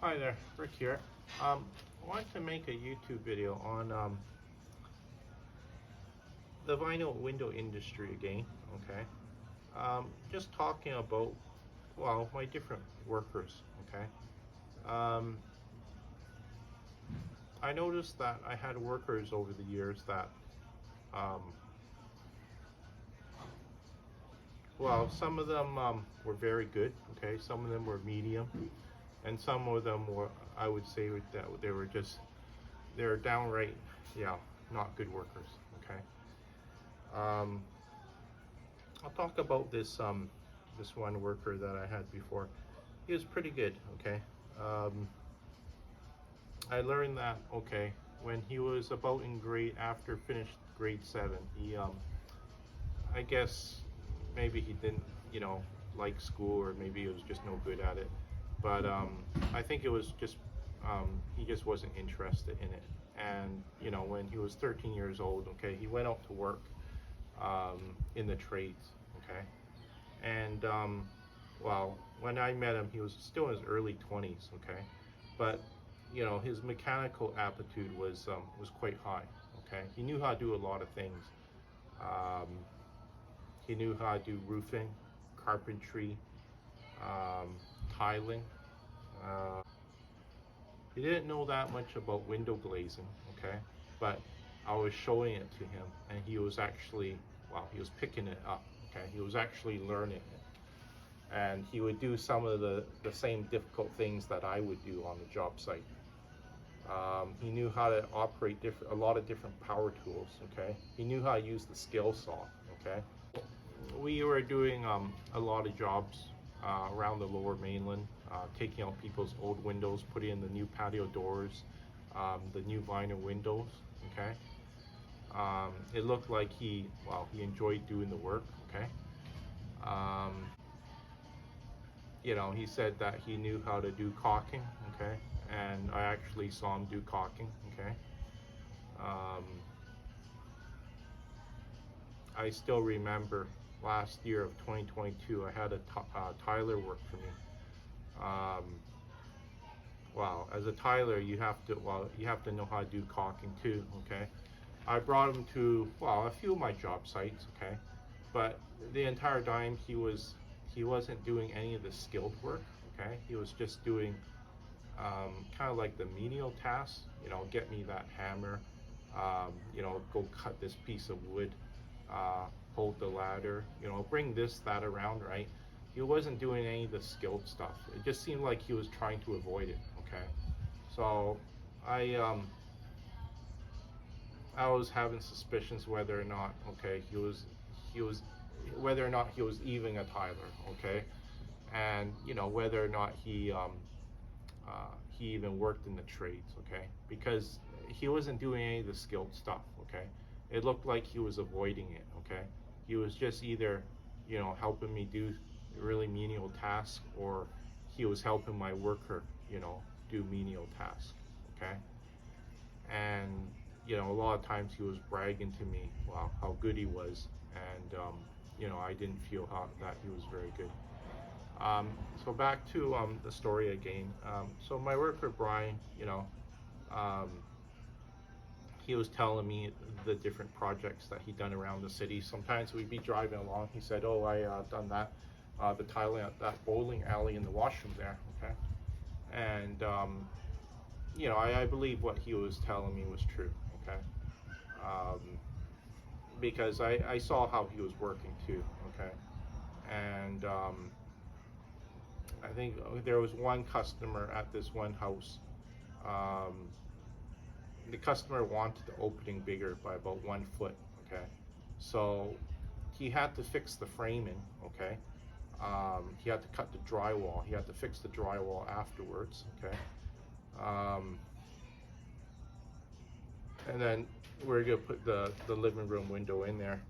Hi there, Rick here. I wanted to make a YouTube video on the vinyl window industry again, okay? Just talking about, well, my different workers, okay? Um, I noticed that I had workers over the years that, um, well, some of them were very good, okay? Some of them were medium, and some of them were, I would say that they're downright, yeah, not good workers, okay? Um, I'll talk about this one worker that I had before. He was pretty good, okay? I learned that, okay, when he was about in after finished grade 7, I guess maybe he didn't, like school, or maybe he was just no good at it. But I think it was just, he just wasn't interested in it. And, when he was 13 years old, okay, he went out to work in the trades, okay? And, well, when I met him, he was still in his early 20s, okay? But, his mechanical aptitude was quite high, okay? He knew how to do a lot of things. He knew how to do roofing, carpentry, tiling. Uh, he didn't know that much about window glazing, okay? But I was showing it to him, and he was actually, well, he was picking it up, okay? He was actually learning it. And he would do some of the same difficult things that I would do on the job site. He knew how to operate a lot of different power tools, okay? He knew how to use the skill saw, okay? We were doing a lot of jobs around the lower mainland, taking out people's old windows, putting in the new patio doors, the new vinyl windows, okay? It looked like he enjoyed doing the work, okay? He said that he knew how to do caulking, okay? And I actually saw him do caulking, okay? I still remember last year of 2022, I had a tiler work for me. Well, as a tiler, you have to know how to do caulking too, okay? I brought him to, well, a few of my job sites, okay? But the entire time he wasn't doing any of the skilled work, okay? He was just doing kind of like the menial tasks, get me that hammer, go cut this piece of wood, hold the ladder, bring that around, right? He wasn't doing any of the skilled stuff. It just seemed like he was trying to avoid it, okay? So I was having suspicions whether or not, okay, whether or not he was even a tiler, okay? And, whether or not he even worked in the trades, okay? Because he wasn't doing any of the skilled stuff, okay? It looked like he was avoiding it, okay? He was just either, helping me do really menial tasks, or he was helping my worker, do menial tasks, okay? And, a lot of times he was bragging to me, well, how good he was, and, I didn't feel that he was very good. So back to the story again. So my worker Brian, he was telling me the different projects that he'd done around the city. Sometimes we'd be driving along. He said, "Oh, I done that, the tiling at that bowling alley in the washroom there." Okay, and I believe what he was telling me was true. Okay, because I saw how he was working too. Okay, and I think there was one customer at this one house. The customer wanted the opening bigger by about 1 foot, okay? So he had to fix the framing, okay? He had to cut the drywall. He had to fix the drywall afterwards, okay? And then we're gonna put the living room window in there.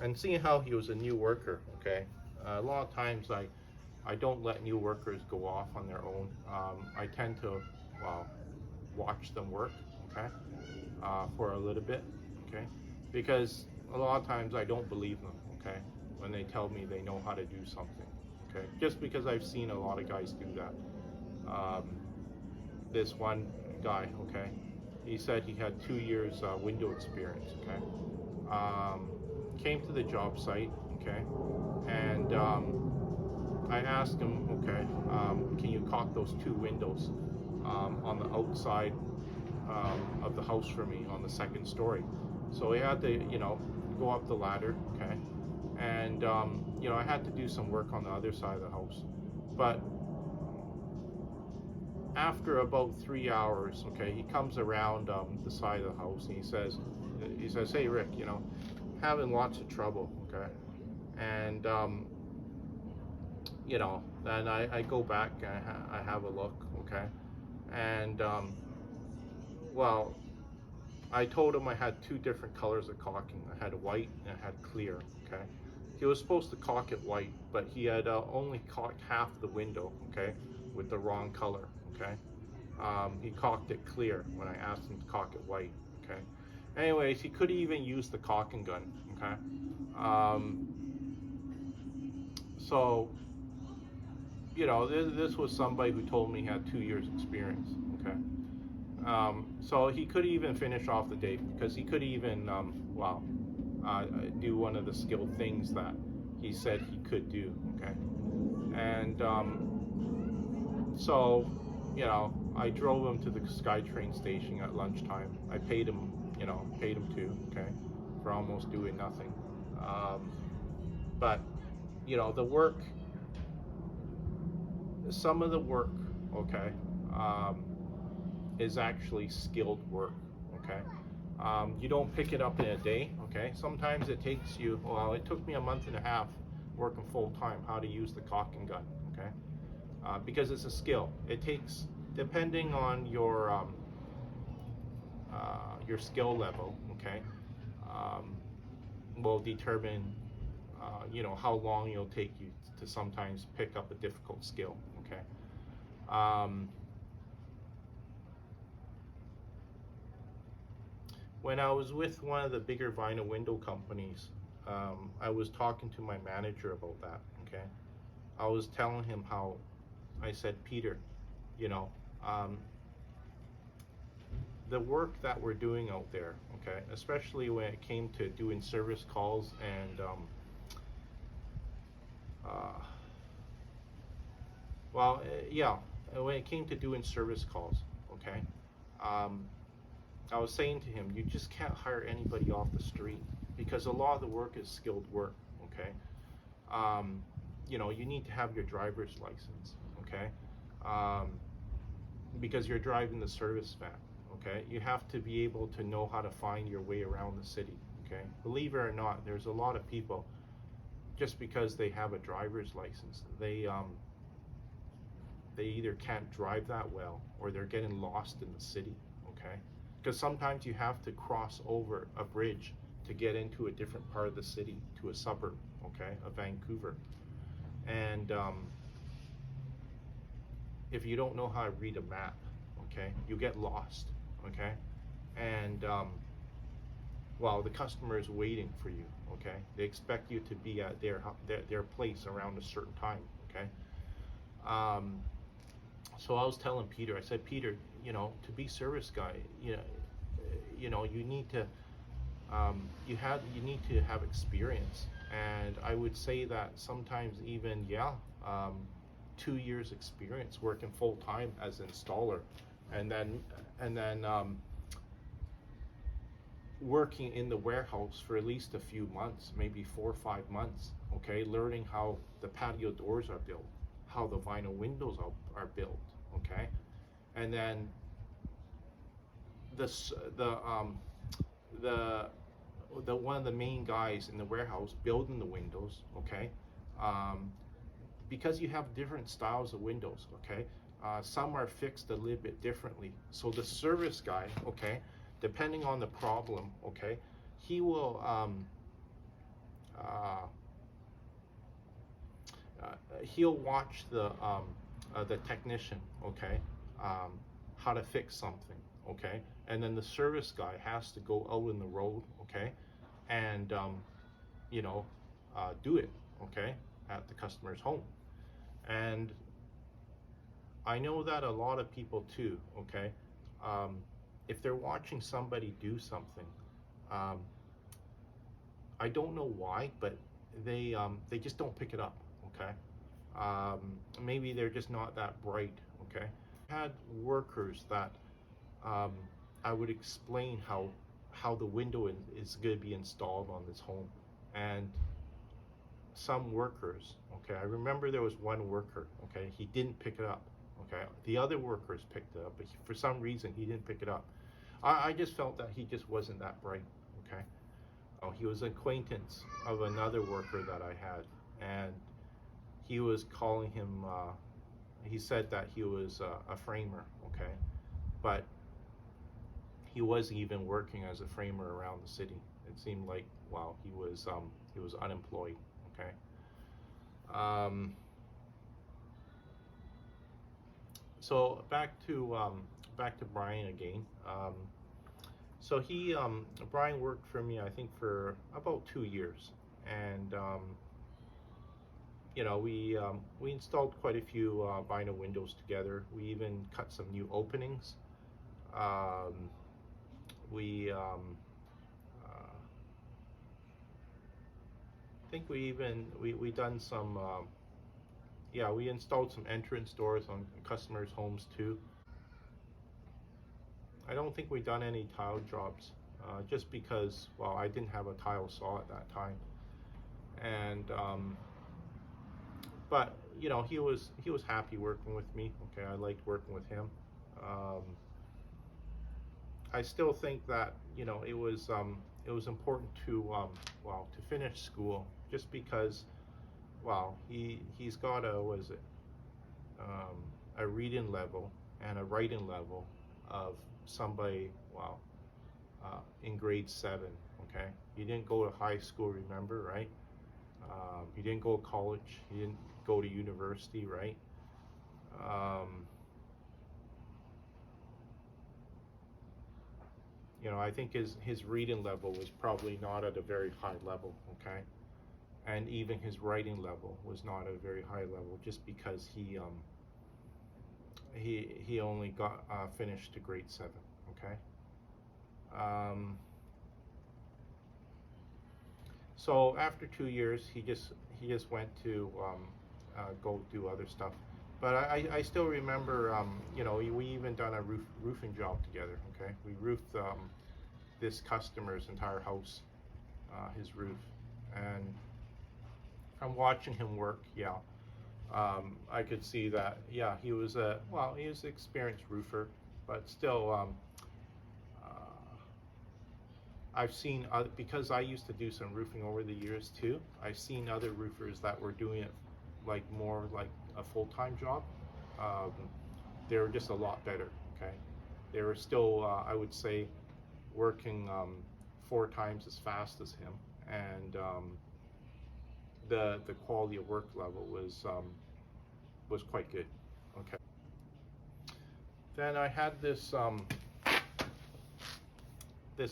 And seeing how he was a new worker, okay? A lot of times I don't let new workers go off on their own. I tend to, watch them work, okay, for a little bit, okay, because a lot of times I don't believe them, okay, when they tell me they know how to do something, okay, just because I've seen a lot of guys do that. um, this one guy, okay, he said he had 2 years window experience, okay. Came to the job site, okay, and I asked him, okay, can you caulk those two windows on the outside of the house for me on the second story? So he had to, go up the ladder, okay, and I had to do some work on the other side of the house, but after about 3 hours, okay, he comes around the side of the house and he says, hey Rick, having lots of trouble, okay, and then I go back and I have a look, okay, and well, I told him I had two different colors of caulking. I had white and I had clear, okay. He was supposed to caulk it white, but he had only caulked half the window, okay, with the wrong color, okay. He caulked it clear when I asked him to caulk it white, okay. Anyways, he could even use the caulking gun, okay. So, this was somebody who told me he had 2 years experience, okay. So he could even finish off the day because he could even, do one of the skilled things that he said he could do, okay. And so, I drove him to the SkyTrain station at lunchtime. I paid him too, okay, for almost doing nothing. But, the work, some of the work, okay, is actually skilled work, okay. You don't pick it up in a day, okay. Sometimes it takes you, it took me a month and a half working full time how to use the caulking gun, okay, because it's a skill. It takes, depending on your skill level, okay, will determine how long it'll take you to sometimes pick up a difficult skill, okay. When I was with one of the bigger vinyl window companies, I was talking to my manager about that, okay. I was telling him how, I said, Peter, the work that we're doing out there, okay, especially when it came to doing service calls and when it came to doing service calls, okay, I was saying to him, you just can't hire anybody off the street because a lot of the work is skilled work, okay. You need to have your driver's license, okay, because you're driving the service van, okay. You have to be able to know how to find your way around the city, okay. Believe it or not, there's a lot of people, just because they have a driver's license, they either can't drive that well or they're getting lost in the city, okay. Because sometimes you have to cross over a bridge to get into a different part of the city, to a suburb, okay, of Vancouver. And if you don't know how to read a map, okay, you get lost, okay. And the customer is waiting for you, okay. They expect you to be at their place around a certain time, okay. So I was telling Peter, I said, Peter, to be service guy, you need to you need to have experience. And I would say that sometimes even 2 years experience working full time as an installer, and then working in the warehouse for at least a few months, maybe 4 or 5 months, okay, learning how the patio doors are built, how the vinyl windows are built, okay. And then the one of the main guys in the warehouse building the windows, okay, because you have different styles of windows, okay, some are fixed a little bit differently. So the service guy, okay, depending on the problem, okay, he will he'll watch the technician, okay, how to fix something, okay, and then the service guy has to go out in the road, okay, and do it, okay, at the customer's home. And I know that a lot of people too, okay, if they're watching somebody do something, um, I don't know why, but they just don't pick it up, okay? Maybe they're just not that bright, okay? I had workers that um, I would explain how the window is going to be installed on this home, and some workers, okay, I remember there was one worker, okay, he didn't pick it up, okay, the other workers picked it up, but for some reason he didn't pick it up. I just felt that he just wasn't that bright, okay. He was an acquaintance of another worker that I had, and he was calling him, he said that he was a framer, okay, but he wasn't even working as a framer around the city. It seemed like, wow, he was unemployed, okay. So back to Brian again. So Brian worked for me, I think, for about 2 years, and you know, we installed quite a few vinyl windows together. We even cut some new openings. We I think we done some yeah, we installed some entrance doors on customers' homes too. I don't think we done any tile jobs, just because, well, I didn't have a tile saw at that time, and but you know, he was happy working with me. Okay, I liked working with him. Um, I still think that, you know, it was important to well, to finish school, just because, well, he's got a, what is it, a reading level and a writing level of somebody, well, in grade 7. Okay, he didn't go to high school, remember, right? He didn't go to college. He didn't go to university, right? You know, I think his reading level was probably not at a very high level, okay? And even his writing level was not at a very high level, just because he only got finished to grade 7, okay? So after 2 years, he just went to go do other stuff. But I still remember, you know, we even done a roofing job together. Okay, we roofed this customer's entire house, his roof, and from watching him work, yeah, I could see that. Yeah, he was he was an experienced roofer, but still, I've seen because I used to do some roofing over the years too. I've seen other roofers that were doing it like more like a full-time job. Um, they were just a lot better. Okay, they were still, I would say, working 4 times as fast as him, and the quality of work level was quite good. Okay. Then I had this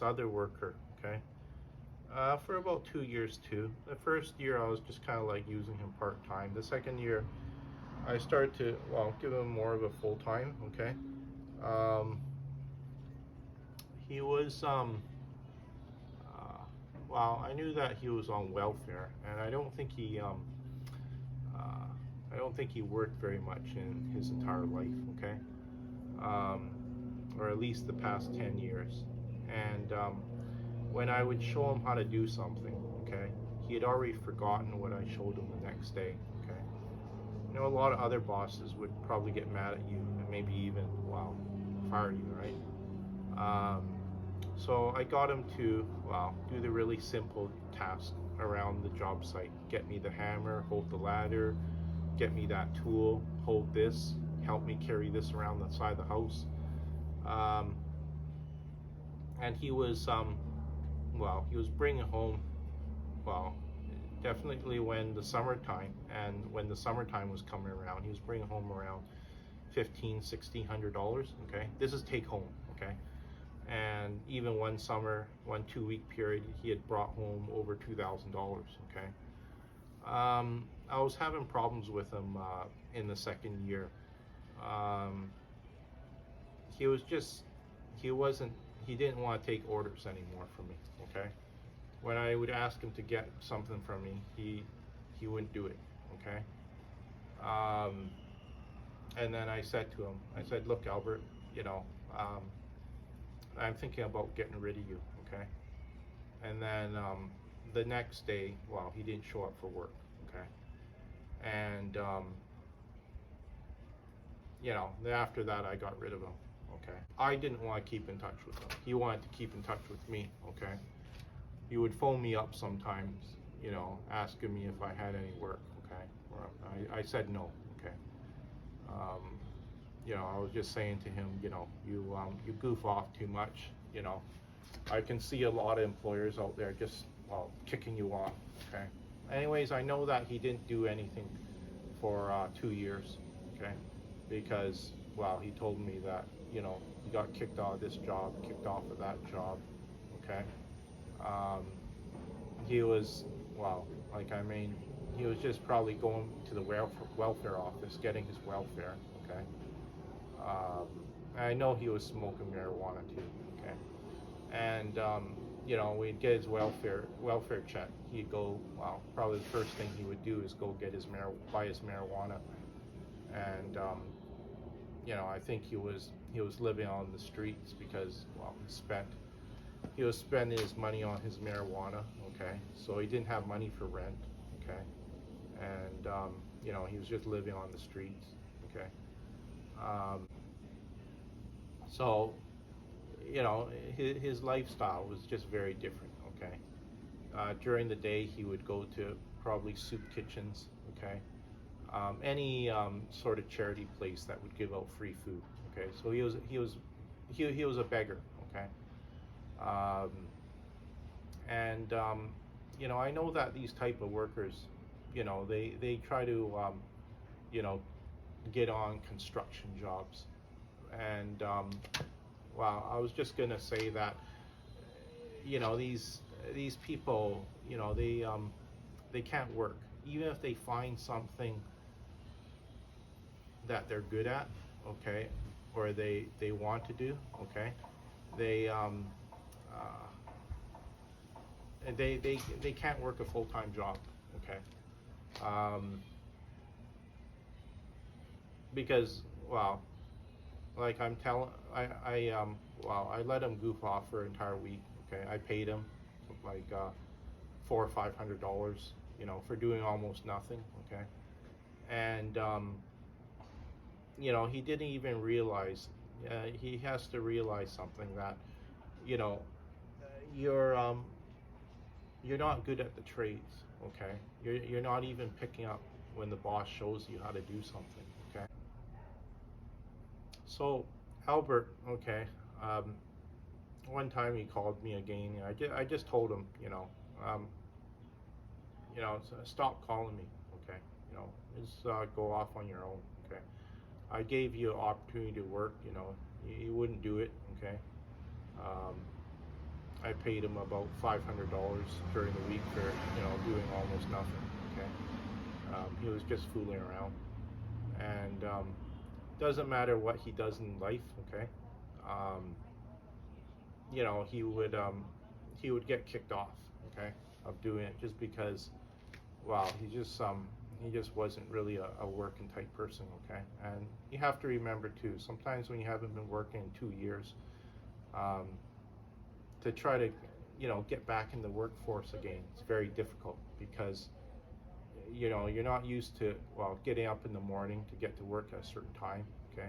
other worker. Okay. For about 2 years too. The first year I was just kind of like using him part-time. The second year I started to, well, give him more of a full-time, okay? He was, well, I knew that he was on welfare, and I don't think he worked very much in his entire life, okay? Or at least the past 10 years. And when I would show him how to do something, okay, he had already forgotten what I showed him the next day, okay? You know, a lot of other bosses would probably get mad at you and maybe even, well, fire you, right? So I got him to, well, do the really simple task around the job site. Get me the hammer, hold the ladder, get me that tool, hold this, help me carry this around the side of the house. And he was, well, he was bringing home, well, definitely when the summertime, and when the summertime was coming around, he was bringing home around $1,500–$1,600, okay? This is take home, okay? And even one summer, 2-week period, he had brought home over $2,000, okay? I was having problems with him in the second year. Um, he was just, he wasn't, he didn't want to take orders anymore from me. Okay, when I would ask him to get something from me, he wouldn't do it. Okay, um, and then I said to him, I said, look, Albert, you know, um, I'm thinking about getting rid of you. Okay, and then the next day, well, he didn't show up for work. Okay, and you know, after that, I got rid of him. Okay, I didn't want to keep in touch with him. He wanted to keep in touch with me. Okay, he would phone me up sometimes, you know, asking me if I had any work. Okay, I said no. Okay, um, you know, I was just saying to him, you know, you goof off too much. You know, I can see a lot of employers out there just, well, kicking you off. Okay. Anyways, I know that he didn't do anything for 2 years. Okay, because, well, he told me that, you know, he got kicked out of this job, kicked off of that job. Okay. Um, he was, well, like, I mean, he was just probably going to the welfare office, getting his welfare. Okay. Um, I know he was smoking marijuana too. Okay. And you know, we'd get his welfare check. He'd go, well, probably the first thing he would do is go get buy his marijuana. And you know, I think he was living on the streets because, well, he was spending his money on his marijuana. Okay, so he didn't have money for rent. Okay, and you know, he was just living on the streets. Okay, um, so you know, his lifestyle was just very different. Okay, during the day he would go to probably soup kitchens. Okay, any sort of charity place that would give out free food. Okay, so he was a beggar. Okay, um, and you know, I know that these type of workers, you know, they try to you know, get on construction jobs, and wow, I was just gonna say that, you know, these people, you know, they can't work even if they find something that they're good at. Okay, or they want to do. Okay, they uh, they can't work a full-time job. Okay, um, because, well, like I'm telling, well, I let him goof off for an entire week. Okay, I paid him like $400 or $500, you know, for doing almost nothing. Okay, and you know, he didn't even realize. He has to realize something, that, you know, you're you're not good at the trades. Okay, you're not even picking up when the boss shows you how to do something. Okay. So, Albert, okay, one time he called me again. I just told him, um, stop calling me, okay, just go off on your own, okay. I gave you an opportunity to work, you wouldn't do it, okay. Um, I paid him about $500 during the week for, doing almost nothing, okay. He was just fooling around, and doesn't matter what he does in life, okay. He would get kicked off, okay, of doing it just because, well, he just wasn't really a working type person, okay. And you have to remember too, sometimes when you haven't been working in 2 years, to try to, get back in the workforce again, it's very difficult because, you're not used to, well, getting up in the morning to get to work at a certain time, okay.